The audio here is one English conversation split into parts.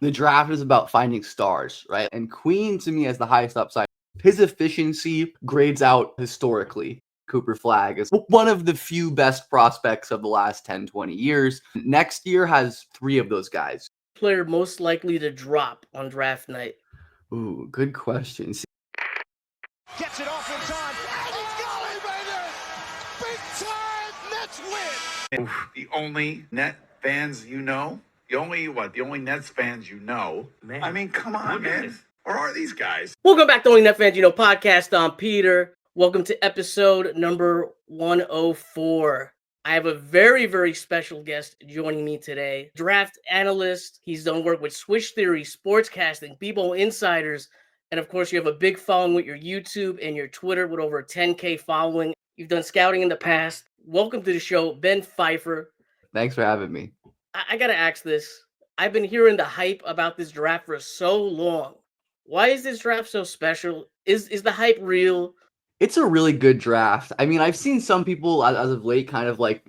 The draft is about finding stars, right? And Queen to me has the highest upside. His efficiency grades out historically. Cooper Flagg is one of the few best prospects of the last 10, 20 years. Next year has three of those guys. Player most likely to drop on draft night? Ooh, good question. Gets it off in time. And he's got it, baby! Big time Nets win! The only net fans you know? The only Nets fans you know? Man. I mean, come on, man. Or are these guys? Welcome back to Only Net Fans You Know podcast. I'm Peter. Welcome to episode number 104. I have a very, very special guest joining me today. Draft analyst. He's done work with Swish Theory, sportscasting, Bball Insiders, and of course, you have a big following with your YouTube and your Twitter with over a 10K following. You've done scouting in the past. Welcome to the show, Ben Pfeiffer. Thanks for having me. I got to ask this. I've been hearing the hype about this draft for so long. Why is this draft so special? Is the hype real? It's a really good draft. I mean, I've seen some people as of late kind of like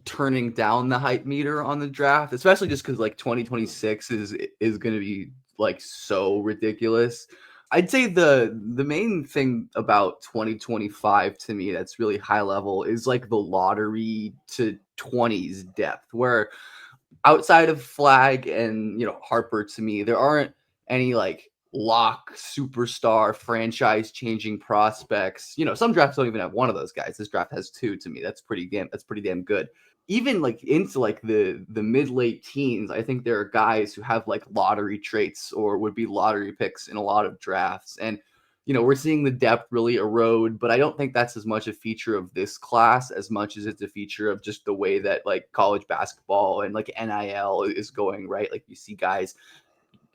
turning down the hype meter on the draft, especially just because like 2026 is going to be like so ridiculous. I'd say the main thing about 2025 to me that's really high level is like the lottery to 20s depth, where outside of Flagg and Harper, to me there aren't any like lock superstar franchise changing prospects. Some drafts don't even have one of those guys. This draft has two. To me, that's pretty damn good. Even like into like the mid late teens, I think there are guys who have like lottery traits or would be lottery picks in a lot of drafts. And we're seeing the depth really erode, but I don't think that's as much a feature of this class as much as it's a feature of just the way that like college basketball and like NIL is going, right? Like you see guys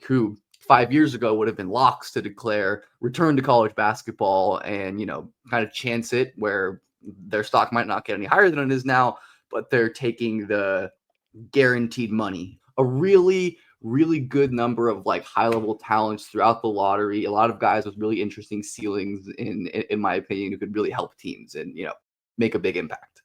who 5 years ago would have been locks to declare return to college basketball and, kind of chance it, where their stock might not get any higher than it is now, but they're taking the guaranteed money. A really, really good number of like high level talents throughout the lottery. A lot of guys with really interesting ceilings, in my opinion, who could really help teams and, make a big impact.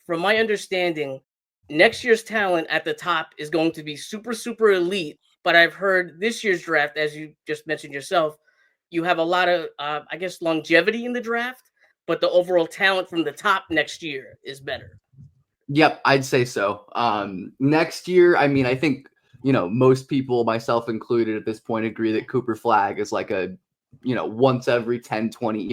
From my understanding, next year's talent at the top is going to be super, super elite. But I've heard this year's draft, as you just mentioned yourself, you have a lot of, longevity in the draft, but the overall talent from the top next year is better. Yep, I'd say so. Next year, I mean, I think, most people, myself included at this point, agree that Cooper Flagg is like a, once every 10, 20,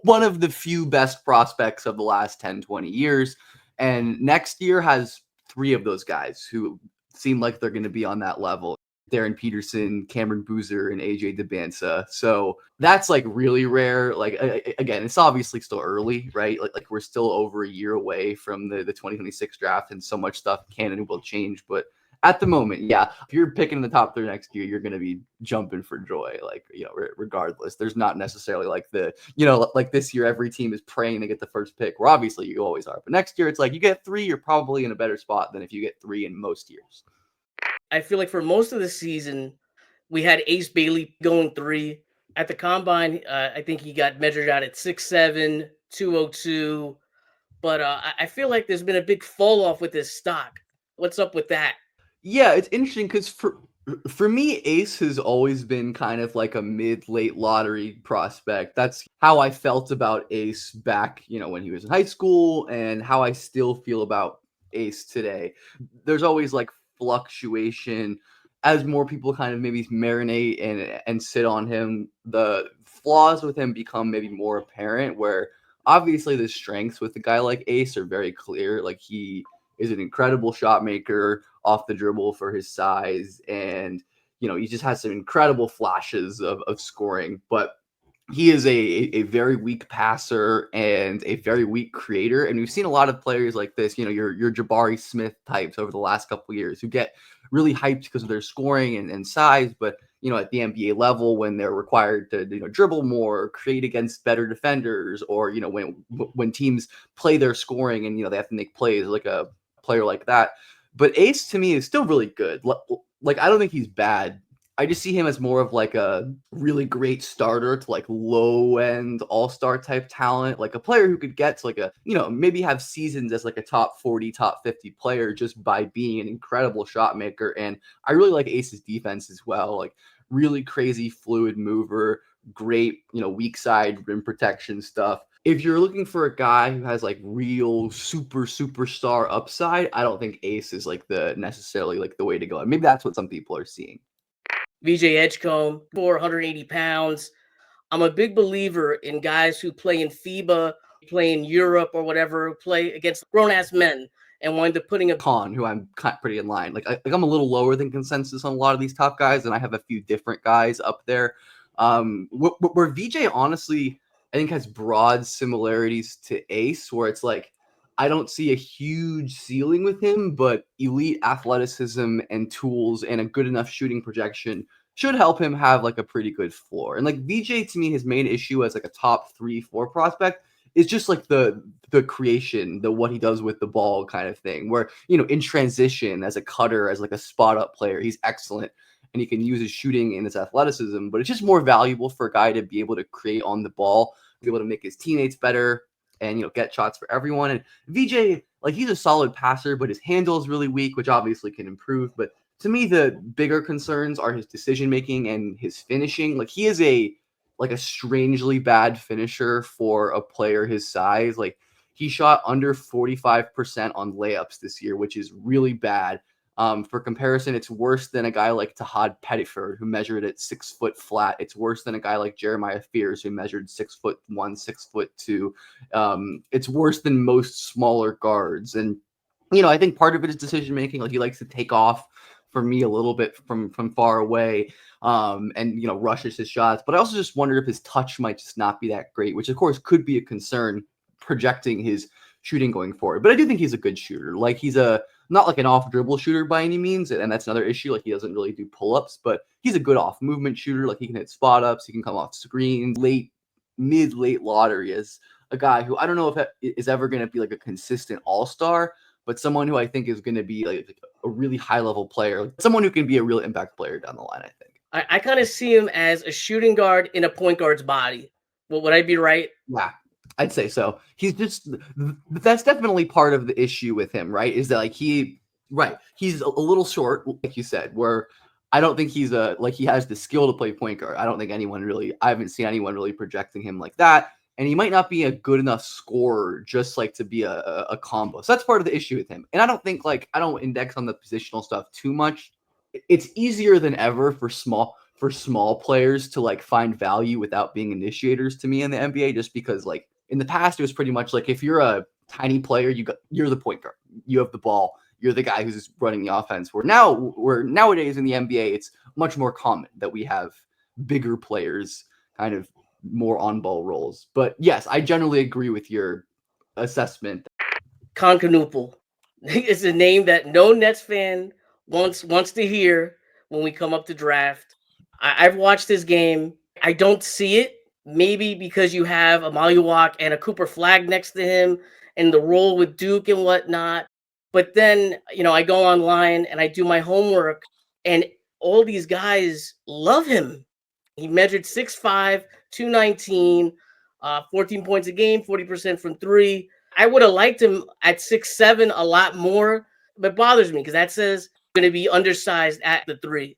one of the few best prospects of the last 10, 20 years. And next year has three of those guys who seem like they're going to be on that level. Darren Peterson, Cameron Boozer, and AJ DeBansa. So that's like really rare. Like, again, it's obviously still early, right? Like we're still over a year away from the 2026 draft, and so much stuff can and will change. But at the moment, yeah, if you're picking the top three next year, you're going to be jumping for joy. Like, regardless, there's not necessarily like like this year, every team is praying to get the first pick, where obviously you always are. But next year, it's like you get three, you're probably in a better spot than if you get three in most years. I feel like for most of the season, we had Ace Bailey going 3. At the combine, I think he got measured out at 6'7", 202. But I feel like there's been a big fall off with his stock. What's up with that? Yeah, it's interesting because for me, Ace has always been kind of like a mid-late lottery prospect. That's how I felt about Ace back, when he was in high school, and how I still feel about Ace today. There's always like fluctuation as more people kind of maybe marinate and sit on him. The flaws with him become maybe more apparent, where obviously the strengths with a guy like Ace are very clear. Like, he is an incredible shot maker off the dribble for his size, and he just has some incredible flashes of scoring, but he is a very weak passer and a very weak creator. And we've seen a lot of players like this, your Jabari Smith types over the last couple of years, who get really hyped because of their scoring and size, but at the NBA level, when they're required to dribble more, create against better defenders, or when teams play their scoring and they have to make plays, like a player like that. But Ace to me is still really good. Like, I don't think he's bad I just see him as more of like a really great starter to like low end all-star type talent, like a player who could get to like a, maybe have seasons as like a top 40, top 50 player just by being an incredible shot maker. And I really like Ace's defense as well. Like really crazy fluid mover, great, weak side rim protection stuff. If you're looking for a guy who has like real superstar upside, I don't think Ace is like necessarily like the way to go. Maybe that's what some people are seeing. VJ Edgecombe, 480 pounds. I'm a big believer in guys who play in FIBA, play in Europe or whatever, play against grown-ass men and wind up putting a Kon, who I'm pretty in line. I'm a little lower than consensus on a lot of these top guys, and I have a few different guys up there. Where VJ honestly, I think has broad similarities to Ace, where it's like I don't see a huge ceiling with him, but elite athleticism and tools and a good enough shooting projection should help him have like a pretty good floor. And like VJ to me, his main issue as like a top 3-4 prospect is just like the creation, what he does with the ball kind of thing, where, in transition as a cutter, as like a spot up player, he's excellent and he can use his shooting and his athleticism, but it's just more valuable for a guy to be able to create on the ball, be able to make his teammates better and, get shots for everyone. And VJ, like he's a solid passer, but his handle is really weak, which obviously can improve. But to me, the bigger concerns are his decision-making and his finishing. Like he is a strangely bad finisher for a player his size. Like he shot under 45% on layups this year, which is really bad. For comparison, it's worse than a guy like Tahad Pettiford, who measured at 6 foot flat. It's worse than a guy like Jeremiah Fears, who measured 6'1", 6'2". It's worse than most smaller guards. And, I think part of it is decision making. Like he likes to take off for me a little bit from far away. And rushes his shots. But I also just wonder if his touch might just not be that great, which of course could be a concern projecting his shooting going forward. But I do think he's a good shooter. Like he's not like an off dribble shooter by any means, and that's another issue. Like he doesn't really do pull-ups, but he's a good off movement shooter. Like he can hit spot ups, he can come off screens, late lottery is a guy who I don't know if is ever going to be like a consistent all-star, but someone who I think is going to be like a really high-level player, someone who can be a real impact player down the line, I think. I kind of see him as a shooting guard in a point guard's body. Well, would I be right? Yeah, I'd say so. That's definitely part of the issue with him, right? Is that like he's a little short, like you said, where I don't think he has the skill to play point guard. I haven't seen anyone really projecting him like that. And he might not be a good enough scorer just like to be a combo. So that's part of the issue with him. And I don't think I don't index on the positional stuff too much. It's easier than ever for small players to like find value without being initiators to me in the NBA, just because like in the past it was pretty much like if you're a tiny player, you're the point guard, you have the ball, you're the guy who's running the offense. Nowadays in the NBA, it's much more common that we have bigger players kind of more on ball roles. But yes, I generally agree with your assessment. Kon Kuneppel is a name that no Nets fan wants to hear when we come up to draft. I've watched this game. I don't see it. Maybe because you have a Maluach and a Cooper Flag next to him and the role with Duke and whatnot. But then, I go online and I do my homework and all these guys love him. He measured 6'5", 219, 14 points a game, 40% from three. I would have liked him at 6'7" a lot more, but it bothers me because that says going to be undersized at the three.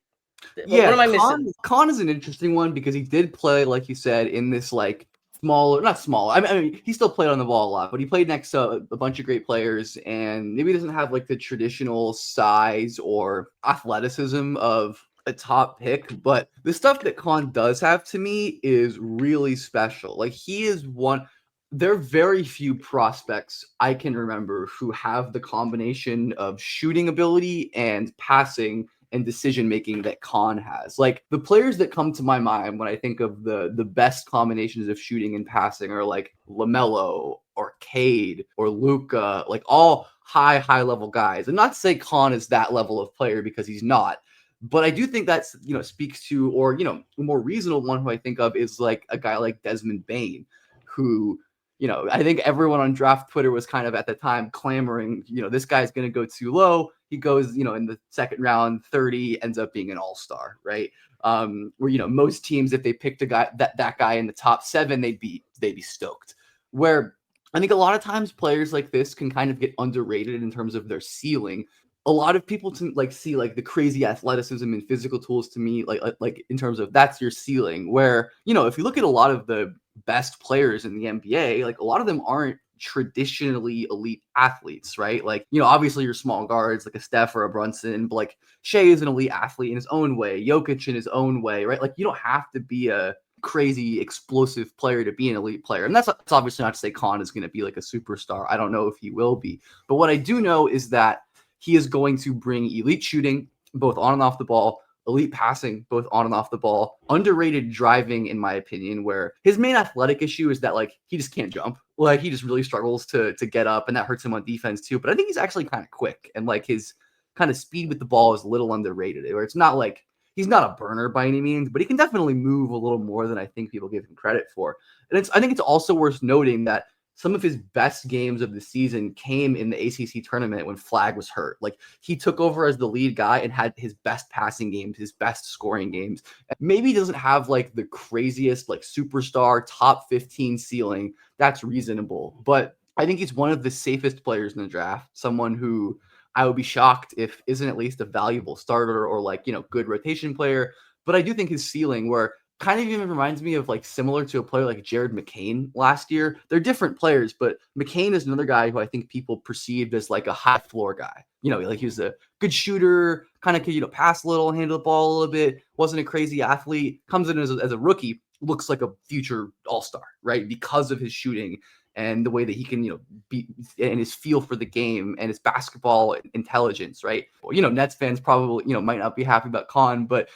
Yeah, what am I missing? Kon is an interesting one because he did play, like you said, in this like not small. I mean, he still played on the ball a lot, but he played next to a bunch of great players, and maybe he doesn't have like the traditional size or athleticism of a top pick, but the stuff that Kon does have to me is really special. Like he is one. There are very few prospects I can remember who have the combination of shooting ability and passing and decision-making that Kon has. Like the players that come to my mind when I think of the best combinations of shooting and passing are like LaMelo or Cade or Luka, like all high level guys. And not to say Kon is that level of player because he's not, but I do think that's, speaks to, or, a more reasonable one who I think of is like a guy like Desmond Bane, who I think everyone on draft Twitter was kind of at the time clamoring, this guy's going to go too low. He goes, in the second round, 30, ends up being an all-star, right? Where, most teams, if they picked a guy, that guy in the top 7, they'd be stoked. Where I think a lot of times players like this can kind of get underrated in terms of their ceiling. A lot of people see like the crazy athleticism and physical tools to me, like in terms of that's your ceiling. Where, if you look at a lot of the best players in the NBA, like a lot of them aren't traditionally elite athletes, right? Like, obviously your small guards like a Steph or a Brunson, but like Shea is an elite athlete in his own way, Jokic in his own way, right? Like you don't have to be a crazy explosive player to be an elite player. And that's obviously not to say Kon is going to be like a superstar. I don't know if he will be. But what I do know is that he is going to bring elite shooting, both on and off the ball, elite passing, both on and off the ball, underrated driving, in my opinion, where his main athletic issue is that like he just can't jump. Like he just really struggles to get up, and that hurts him on defense too. But I think he's actually kind of quick, and like his kind of speed with the ball is a little underrated, where it's not like he's not a burner by any means, but he can definitely move a little more than I think people give him credit for. And I think it's also worth noting that some of his best games of the season came in the ACC tournament when Flag was hurt. Like he took over as the lead guy and had his best passing games, his best scoring games. Maybe he doesn't have like the craziest like superstar top 15 ceiling. That's reasonable. But I think he's one of the safest players in the draft. Someone who I would be shocked if isn't at least a valuable starter or like, good rotation player. But I do think his ceiling, where kind of even reminds me of like similar to a player like Jared McCain last year. They're different players, but McCain is another guy who I think people perceived as like a high floor guy. Like he was a good shooter, kind of could, pass a little, handle the ball a little bit, wasn't a crazy athlete, comes in as a rookie, looks like a future all-star, right? Because of his shooting and the way that he can, be and his feel for the game and his basketball intelligence, right? Well, Nets fans probably, might not be happy about Kon, but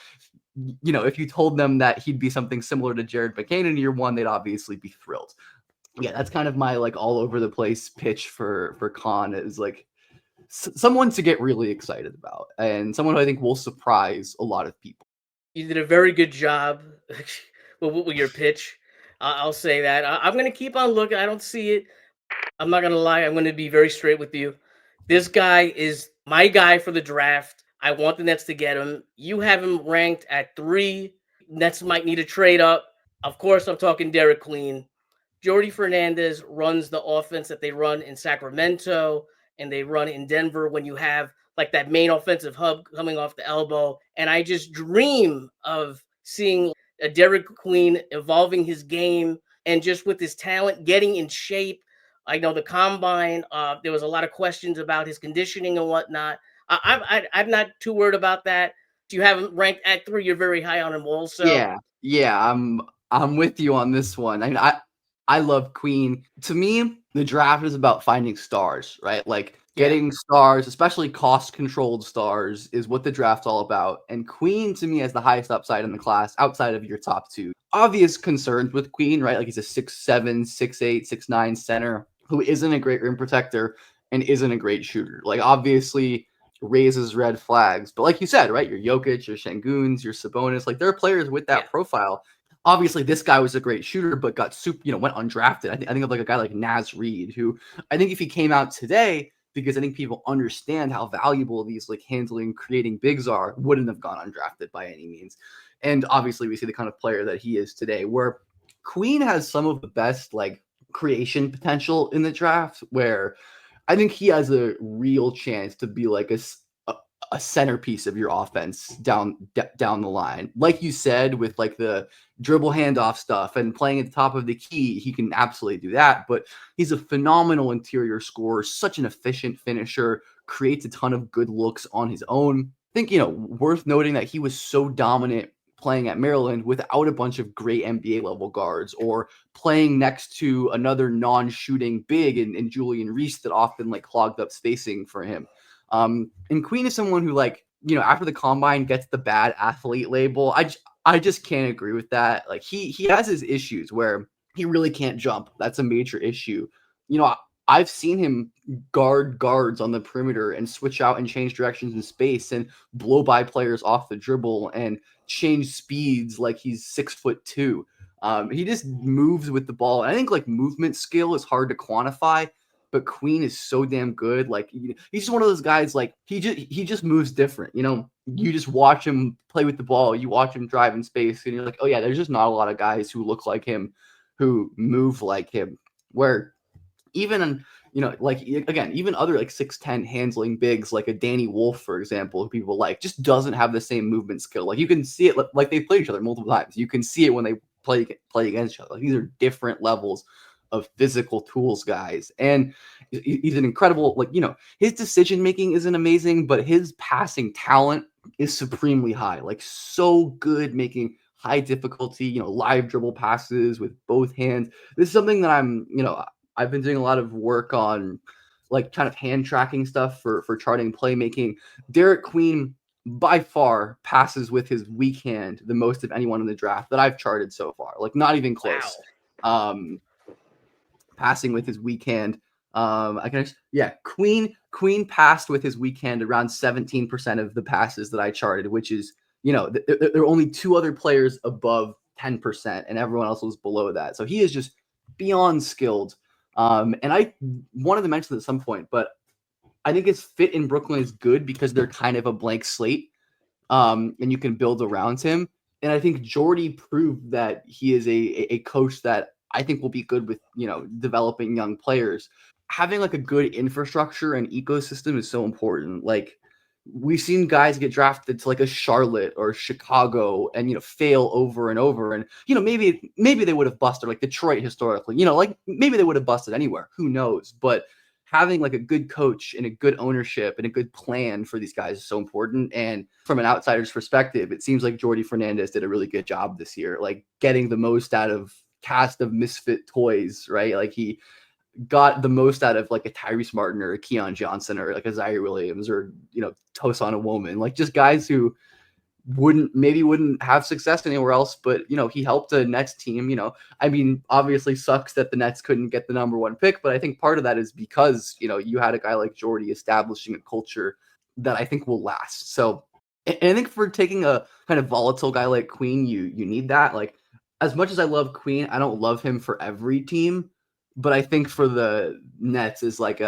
if you told them that he'd be something similar to Jared McCain in year one, they'd obviously be thrilled. Yeah, that's kind of my like all over the place pitch for Kon, is like someone to get really excited about and someone who I think will surprise a lot of people. You did a very good job with your pitch. I'll say that. I'm going to keep on looking. I don't see it. I'm not going to lie. I'm going to be very straight with you. This guy is my guy for the draft. I want the Nets to get him. You have him ranked at 3. Nets might need a trade up. Of course, I'm talking Derik Queen. Jordi Fernandez runs the offense that they run in Sacramento and they run in Denver when you have like that main offensive hub coming off the elbow. And I just dream of seeing a Derik Queen evolving his game and just with his talent, getting in shape. I know the combine, there was a lot of questions about his conditioning and whatnot. I'm not too worried about that. You have him ranked at 3. You're very high on him also. Yeah, I'm with you on this one. I mean, I love Queen. To me, the draft is about finding stars, right? Like getting stars, especially cost-controlled stars, is what the draft's all about. And Queen, to me, has the highest upside in the class outside of your top 2. Obvious concerns with Queen, right? Like he's a 6'7", 6'8", 6'9" center who isn't a great rim protector and isn't a great shooter. Like obviously raises red flags. But like you said, right, your Jokic, your Şengün's, your Sabonis, like there are players with that profile. Obviously, this guy was a great shooter, but got went undrafted. I think of like a guy like Naz Reid, who I think if he came out today, because I think people understand how valuable these like handling, creating bigs are, wouldn't have gone undrafted by any means. And obviously, we see the kind of player that he is today, where Queen has some of the best like creation potential in the draft, where I think he has a real chance to be like a centerpiece of your offense down the line. Like you said, with like the dribble handoff stuff and playing at the top of the key, he can absolutely do that. But he's a phenomenal interior scorer, such an efficient finisher, creates a ton of good looks on his own. I think, worth noting that he was so dominant playing at Maryland without a bunch of great NBA level guards, or playing next to another non-shooting big in Julian Reese that often like clogged up spacing for him. And Queen is someone who like, after the combine gets the bad athlete label. I just can't agree with that. Like he has his issues where he really can't jump. That's a major issue. I've seen him guard guards on the perimeter and switch out and change directions in space and blow by players off the dribble and change speeds like he's 6'2". He just moves with the ball. And I think like movement skill is hard to quantify, but Queen is so damn good. Like he's just one of those guys. Like he just moves different. You know, you just watch him play with the ball. You watch him drive in space, and you're like, oh yeah, there's just not a lot of guys who look like him, who move like him. Where even like again, even other like 6'10" handling bigs like a Danny Wolf, for example, who people like, just doesn't have the same movement skill. Like you can see it, like they play each other multiple times. You can see it when they play against each other. Like these are different levels of physical tools, guys. And he's an incredible, like, his decision making isn't amazing, but his passing talent is supremely high. Like so good making high difficulty, live dribble passes with both hands. This is something that I've been doing a lot of work on, like kind of hand tracking stuff for charting playmaking. Derik Queen by far passes with his weak hand the most of anyone in the draft that I've charted so far. Like not even close. Wow. Passing with his weak hand. Queen passed with his weak hand around 17% of the passes that I charted, which is, there are only two other players above 10%, and everyone else was below that. So he is just beyond skilled. And I wanted to mention this at some point, but I think his fit in Brooklyn is good because they're kind of a blank slate, and you can build around him. And I think Jordy proved that he is a coach that I think will be good with, developing young players. Having like a good infrastructure and ecosystem is so important. Like we've seen guys get drafted to like a Charlotte or Chicago and, fail over and over. And, maybe they would have busted, like Detroit historically, like maybe they would have busted anywhere. Who knows? But having like a good coach and a good ownership and a good plan for these guys is so important. And from an outsider's perspective, it seems like Jordy Fernandez did a really good job this year, like getting the most out of cast of misfit toys, right? Like he got the most out of like a Tyrese Martin or a Keon Johnson or like a Zaire Williams or, Tosan Woman, like just guys who wouldn't have success anywhere else. But, he helped the Nets team, I mean, obviously sucks that the Nets couldn't get the number one pick, but I think part of that is because, you had a guy like Jordy establishing a culture that I think will last. So, and I think for taking a kind of volatile guy like Queen, you need that. Like, as much as I love Queen, I don't love him for every team, but I think for the Nets is like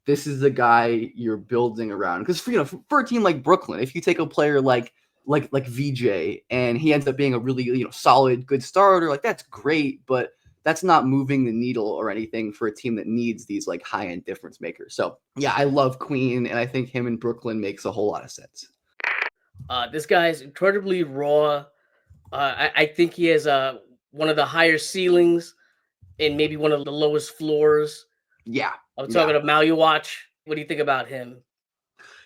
this is the guy you're building around. Because for a team like Brooklyn, if you take a player like VJ and he ends up being a really solid, good starter, like that's great, but that's not moving the needle or anything for a team that needs these like high end difference makers. So yeah, I love Queen, and I think him in Brooklyn makes a whole lot of sense. This guy is incredibly raw. I think he has one of the higher ceilings and maybe one of the lowest floors. Yeah. I'm talking about Maluach. What do you think about him?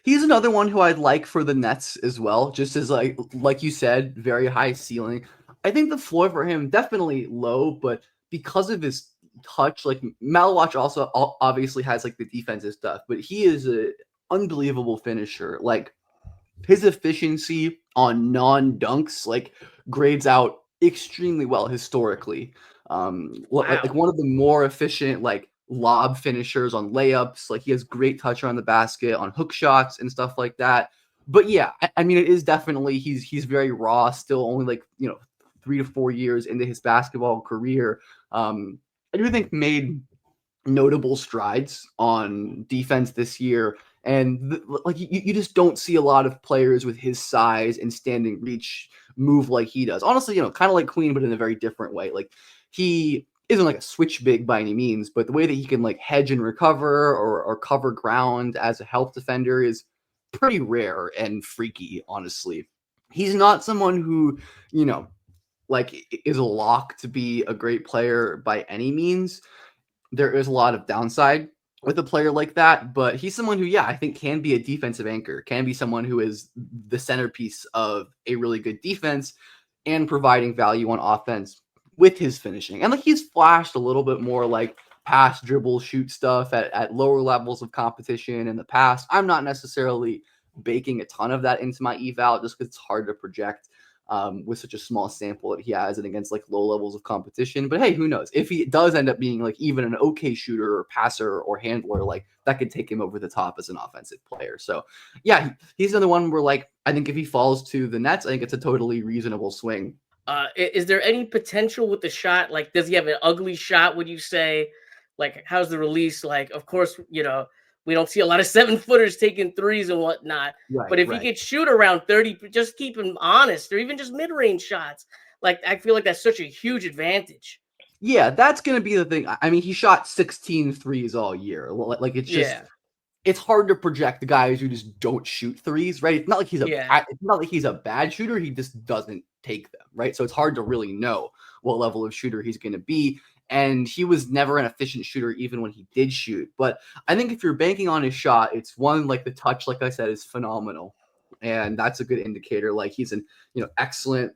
He's another one who I'd like for the Nets as well, just as like you said, very high ceiling. I think the floor for him definitely low, but because of his touch, like Maluach also obviously has like the defensive stuff, but he is an unbelievable finisher. Like his efficiency on non-dunks like grades out extremely well historically. Like one of the more efficient like lob finishers on layups. Like he has great touch around the basket on hook shots and stuff like that. But yeah, I mean, it is definitely he's very raw still, only like 3 to 4 years into his basketball career. I do think made notable strides on defense this year. And like you just don't see a lot of players with his size and standing reach move like he does. Honestly, kind of like Queen, but in a very different way. Like he isn't like a switch big by any means, but the way that he can like hedge and recover or cover ground as a help defender is pretty rare and freaky, honestly. He's not someone who, like is a lock to be a great player by any means. There is a lot of downside with a player like that, but he's someone who, I think can be a defensive anchor, can be someone who is the centerpiece of a really good defense and providing value on offense with his finishing. And like he's flashed a little bit more like pass, dribble, shoot stuff at lower levels of competition in the past. I'm not necessarily baking a ton of that into my eval just because it's hard to project with such a small sample that he has and against like low levels of competition. But hey, who knows? If he does end up being like even an okay shooter or passer or handler, like that could take him over the top as an offensive player. So yeah, he's another one where like I think if he falls to the Nets, I think it's a totally reasonable swing. Is there any potential with the shot? Like, does he have an ugly shot, would you say? Like, how's the release? Like, of course, we don't see a lot of 7-footers taking threes and whatnot. But Right, if he right. could shoot around 30, just keep him honest, or even just mid-range shots, like, I feel like that's such a huge advantage. Yeah, that's going to be the thing. I mean, he shot 16 threes all year. Like, it's just, Yeah, it's hard to project the guys who just don't shoot threes, right? It's not like yeah, it's not like he's a bad shooter. He just doesn't take them, right? So it's hard to really know what level of shooter he's going to be. And he was never an efficient shooter, even when he did shoot. But I think if you're banking on his shot, it's one, like the touch, like I said, is phenomenal. And that's a good indicator. Like, he's an, excellent,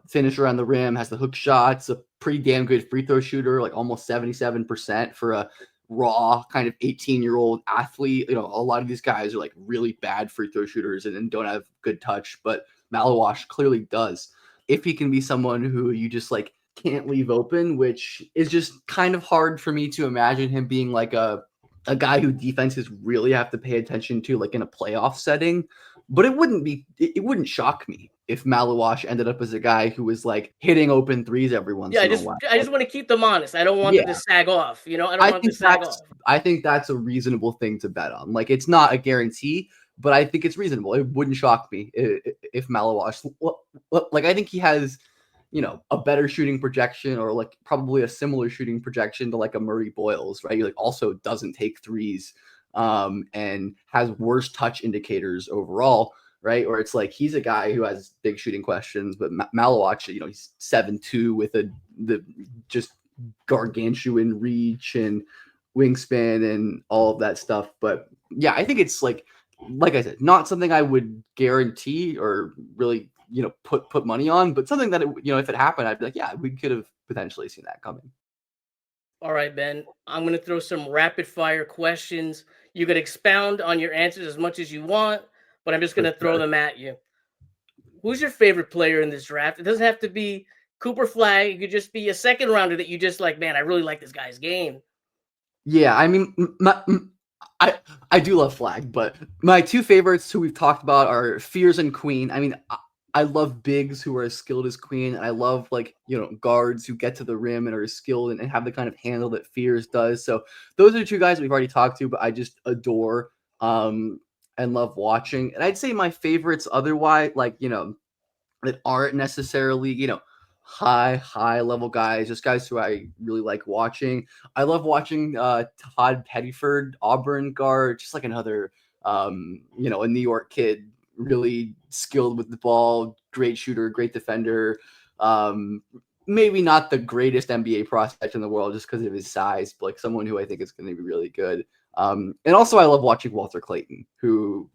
finisher on the rim, has the hook shots, a pretty damn good free throw shooter, like almost 77% for a raw kind of 18-year-old athlete. A lot of these guys are like really bad free throw shooters and don't have good touch, but Maluach clearly does. If he can be someone who you just like can't leave open, which is just kind of hard for me to imagine him being like a guy who defenses really have to pay attention to, like in a playoff setting. But it wouldn't shock me if Maluach ended up as a guy who was like hitting open threes every once yeah. in a while. I just want to keep them honest. I don't want them to sag off. I don't want them to sag off. I think that's a reasonable thing to bet on. Like, it's not a guarantee, but I think it's reasonable. It wouldn't shock me if Maluach, like, I think he has, a better shooting projection, or like probably a similar shooting projection to like a Murray Boyles, right? He like also doesn't take threes, and has worse touch indicators overall, right? Or it's like he's a guy who has big shooting questions, but Maluach, he's 7'2" with the just gargantuan reach and wingspan and all of that stuff. But yeah, I think it's like I said, not something I would guarantee or really, put money on, but something that, if it happened, I'd be like, yeah, we could have potentially seen that coming. All right, Ben, I'm going to throw some rapid fire questions. You could expound on your answers as much as you want, but I'm just going to throw them at you. Who's your favorite player in this draft? It doesn't have to be Cooper Flag. It could just be a second rounder that you just like, man, I really like this guy's game. Yeah, I mean, I do love Flag, but my two favorites who we've talked about are Fears and Queen. I mean, I love bigs who are as skilled as Queen, and I love guards who get to the rim and are skilled and have the kind of handle that Fears does. So those are the two guys we've already talked to, but I just adore and love watching. And I'd say my favorites otherwise, that aren't necessarily, high level guys, just guys who I really like watching. I love watching Todd Pettiford, Auburn guard, just like another, a New York kid, really skilled with the ball, great shooter, great defender. Maybe not the greatest NBA prospect in the world just because of his size, but like someone who I think is going to be really good. And also I love watching Walter Clayton, who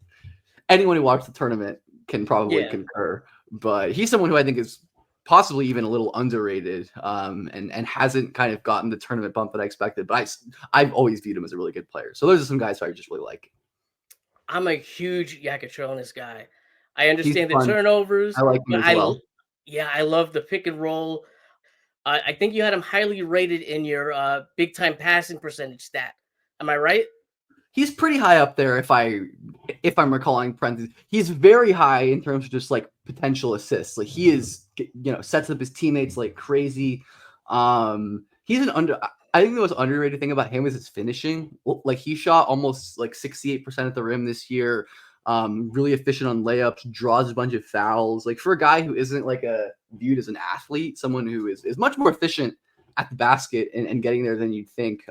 anyone who watched the tournament can probably concur. But he's someone who I think is possibly even a little underrated, and hasn't kind of gotten the tournament bump that I expected. But I've always viewed him as a really good player. So those are some guys who I just really like. I'm a huge Yakatronis guy. I understand the turnovers. I like him as well. I love the pick and roll. I think you had him highly rated in your big time passing percentage stat. Am I right? He's pretty high up there if I'm recalling parentheses. He's very high in terms of just like potential assists. Like he is, sets up his teammates like crazy. I think the most underrated thing about him is his finishing. Like he shot almost like 68% at the rim this year. Really efficient on layups, draws a bunch of fouls. Like for a guy who isn't like viewed as an athlete, someone who is much more efficient at the basket and getting there than you'd think.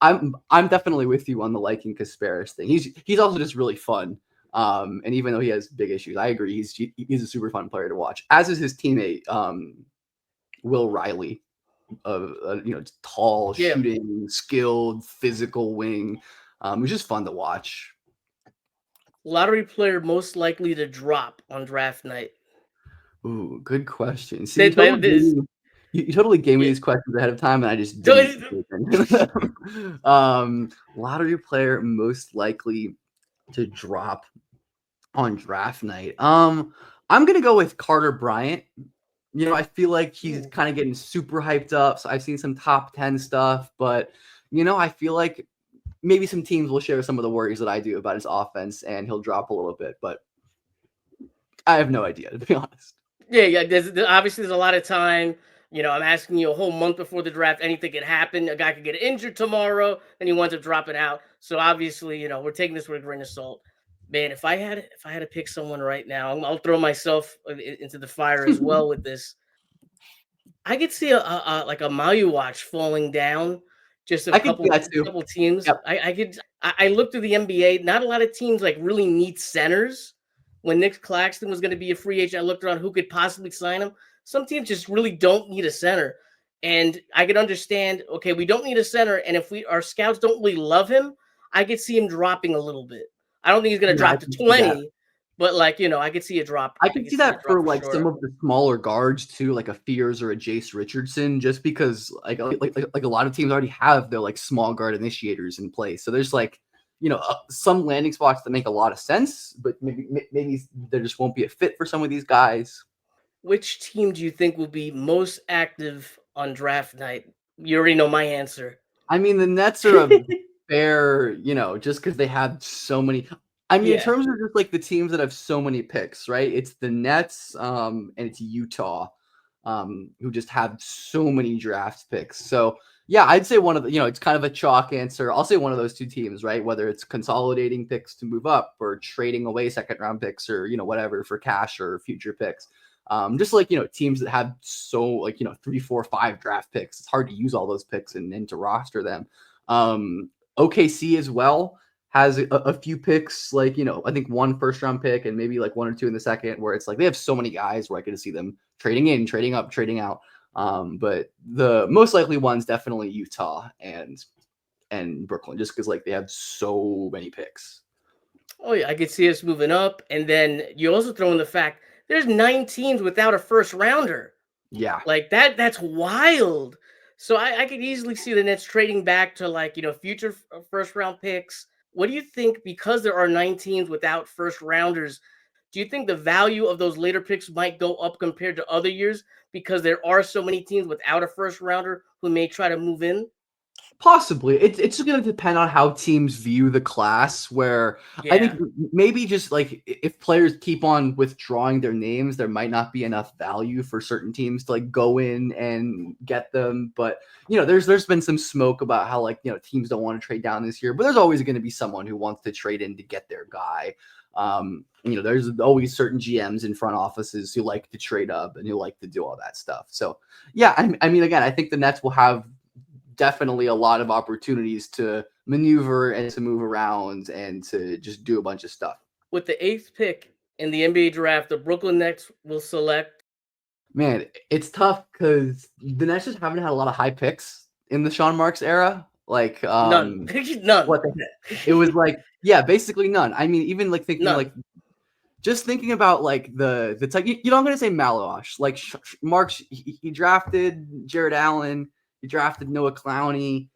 I'm definitely with you on the liking Kasparis thing. He's also just really fun. And even though he has big issues, I agree he's a super fun player to watch. As is his teammate, Will Riley, tall, shooting, skilled, physical wing. It was just fun to watch. Lottery player most likely to drop on draft night. Ooh, good question. See, you totally gave me these questions ahead of time, and I just didn't. Lottery player most likely to drop on draft night. I'm gonna go with Carter Bryant. I feel like he's kind of getting super hyped up. So I've seen some top 10 stuff, but I feel like maybe some teams will share some of the worries that I do about his offense, and he'll drop a little bit. But I have no idea, to be honest. Yeah. Obviously there's a lot of time. I'm asking you a whole month before the draft. Anything could happen. A guy could get injured tomorrow, and he winds up dropping out. So obviously, we're taking this with a grain of salt. Man, if I had to pick someone right now, I'll throw myself into the fire as well with this. I could see like a Maluach falling down. Just a I could see couple that too. couple teams. Yep. I looked through the NBA. Not a lot of teams like really need centers. When Nick Claxton was going to be a free agent, I looked around who could possibly sign him. Some teams just really don't need a center. And I could understand, okay, we don't need a center. And if our scouts don't really love him, I could see him dropping a little bit. I don't think he's going to Yeah, I drop to can see that. 20, but I could see a drop. I can see that for like sure. some of the smaller guards too, like a Fears or a Jace Richardson, just because like a lot of teams already have their like small guard initiators in place. So there's like some landing spots that make a lot of sense, but maybe there just won't be a fit for some of these guys. Which team do you think will be most active on draft night? You already know my answer. I mean, the Nets are a fair, just because they have so many. I mean, in terms of just like the teams that have so many picks, right? It's the Nets, and it's Utah, who just have so many draft picks. So yeah, I'd say one of the, it's kind of a chalk answer. I'll say one of those two teams, right? Whether it's consolidating picks to move up or trading away second round picks or whatever for cash or future picks. Just like teams that have so like 3, 4, 5 draft picks. It's hard to use all those picks and to roster them. OKC as well has a few picks, like, I think 1 first round pick and maybe like 1 or 2 in the second, where it's like they have so many guys where I could see them trading in, trading up, trading out. But the most likely one's definitely Utah and Brooklyn, just because like they have so many picks. Oh yeah, I could see us moving up. And then you also throw in the fact there's 9 teams without a first rounder. Yeah. Like that's wild. So I could easily see the Nets trading back to like, future first round picks. What do you think, because there are 9 teams without first rounders, do you think the value of those later picks might go up compared to other years because there are so many teams without a first rounder who may try to move in? Possibly. It's just going to depend on how teams view the class, where I think maybe just like if players keep on withdrawing their names, there might not be enough value for certain teams to like go in and get them. But, there's been some smoke about how like, teams don't want to trade down this year, but there's always going to be someone who wants to trade in to get their guy. There's always certain GMs in front offices who like to trade up and who like to do all that stuff. So yeah, I mean, again, I think the Nets will have definitely a lot of opportunities to maneuver and to move around and to just do a bunch of stuff. With the 8th pick in the NBA draft, the Brooklyn Nets will select. Man, it's tough because the Nets just haven't had a lot of high picks in the Sean Marks era. Like none. What it was like, yeah, basically none. I mean, even like thinking like just thinking about like the type. I'm gonna say Maluach. Like Marks, he drafted Jared Allen. He drafted Noah Clowney.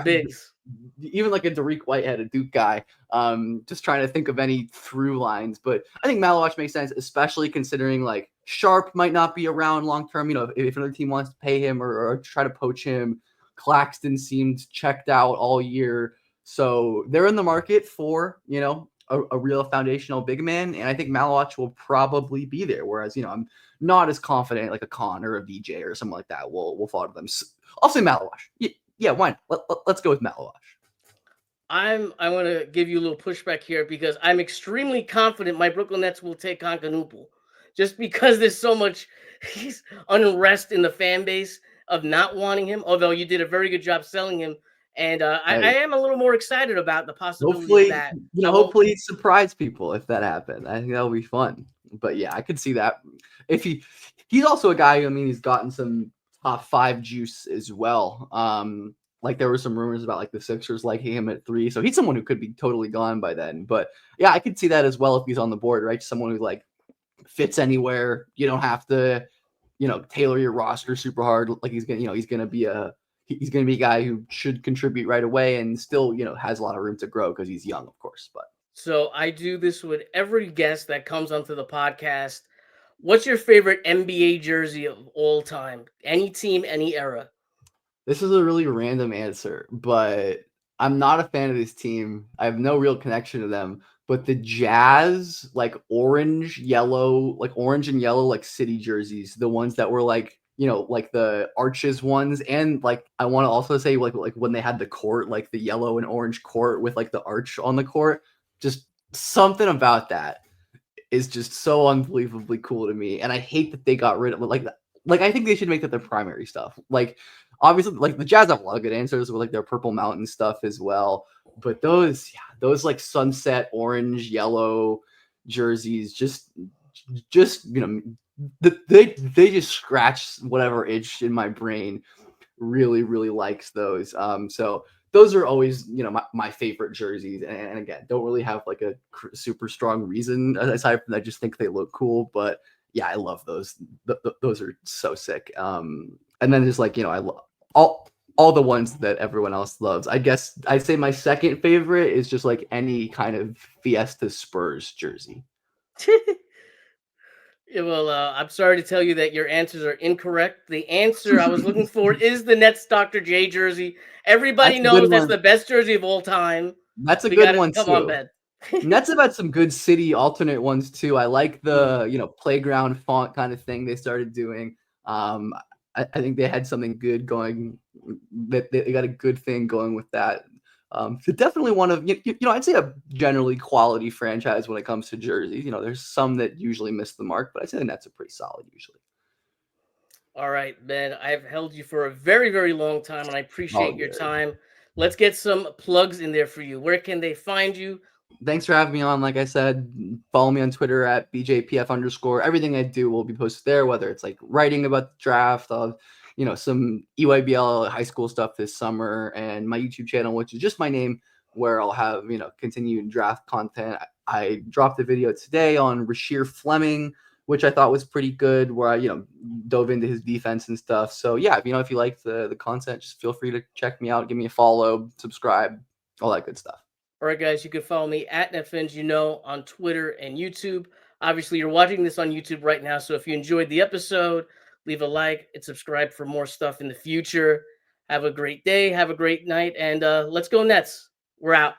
Bigs. Even like a Derik Whitehead, a Duke guy. Just trying to think of any through lines. But I think Maluach makes sense, especially considering like Sharp might not be around long term. If another team wants to pay him or try to poach him. Claxton seemed checked out all year. So they're in the market for, a real foundational big man. And I think Maluach will probably be there. Whereas, I'm not as confident like a Kon or a VJ or something like that will fall to them. So I'll say Maluach. Yeah, why not? Let's go with Maluach. I want to give you a little pushback here because I'm extremely confident my Brooklyn Nets will take Kon Kuneppel, just because there's so much unrest in the fan base of not wanting him. Although you did a very good job selling him, and I am a little more excited about the possibility of that. Hopefully surprise people if that happened. I think that'll be fun. But yeah, I could see that. If he's also a guy. I mean, he's gotten some top 5 juice as well. Like there were some rumors about like the Sixers liking him at 3, so he's someone who could be totally gone by then. But yeah, I could see that as well if he's on the board, right? Someone who like fits anywhere. You don't have to, tailor your roster super hard. Like he's gonna be a guy who should contribute right away and still, has a lot of room to grow because he's young, of course. But so I do this with every guest that comes onto the podcast. What's your favorite NBA jersey of all time? Any team, any era? This is a really random answer, but I'm not a fan of this team. I have no real connection to them. but the Jazz, like orange and yellow, like city jerseys, the ones that were like, like the arches ones, and like I want to also say like when they had the court, like the yellow and orange court with like the arch on the court, just something about that is just so unbelievably cool to me. And I hate that they got rid of like I think they should make that their primary stuff. Like obviously like the Jazz have a lot of good answers with like their Purple Mountain stuff as well. But those like sunset orange, yellow jerseys just they just scratch whatever itch in my brain really, really likes those. So those are always, my favorite jerseys. And again, don't really have like a super strong reason aside from that. I just think they look cool. But yeah, I love those. Those are so sick. And then just like, I love all the ones that everyone else loves. I guess I'd say my second favorite is just like any kind of Fiesta Spurs jersey. Yeah, well, I'm sorry to tell you that your answers are incorrect. The answer I was looking for is the Nets Dr. J jersey. Everybody knows that's the best jersey of all time. That's a good one come too. on, Ben. Nets have had some good city alternate ones too. I like the playground font kind of thing they started doing. I think they had something good going. That they got a good thing going with that. So definitely one of I'd say a generally quality franchise when it comes to jerseys. There's some that usually miss the mark, but I'd say the Nets are pretty solid usually. All right, Ben. I've held you for a very, very long time, and I appreciate your time. Let's get some plugs in there for you. Where can they find you? Thanks for having me on. Like I said, follow me on Twitter at BJPF_. Everything I do will be posted there, whether it's like writing about the draft of, some EYBL high school stuff this summer, and my YouTube channel, which is just my name, where I'll have, continued draft content. I dropped a video today on Rasheer Fleming, which I thought was pretty good, where I, dove into his defense and stuff. So yeah, if you like the content, just feel free to check me out, give me a follow, subscribe, all that good stuff. All right, guys, you can follow me at NetFans, on Twitter and YouTube. Obviously, you're watching this on YouTube right now, so if you enjoyed the episode, leave a like and subscribe for more stuff in the future. Have a great day, have a great night, and let's go Nets. We're out.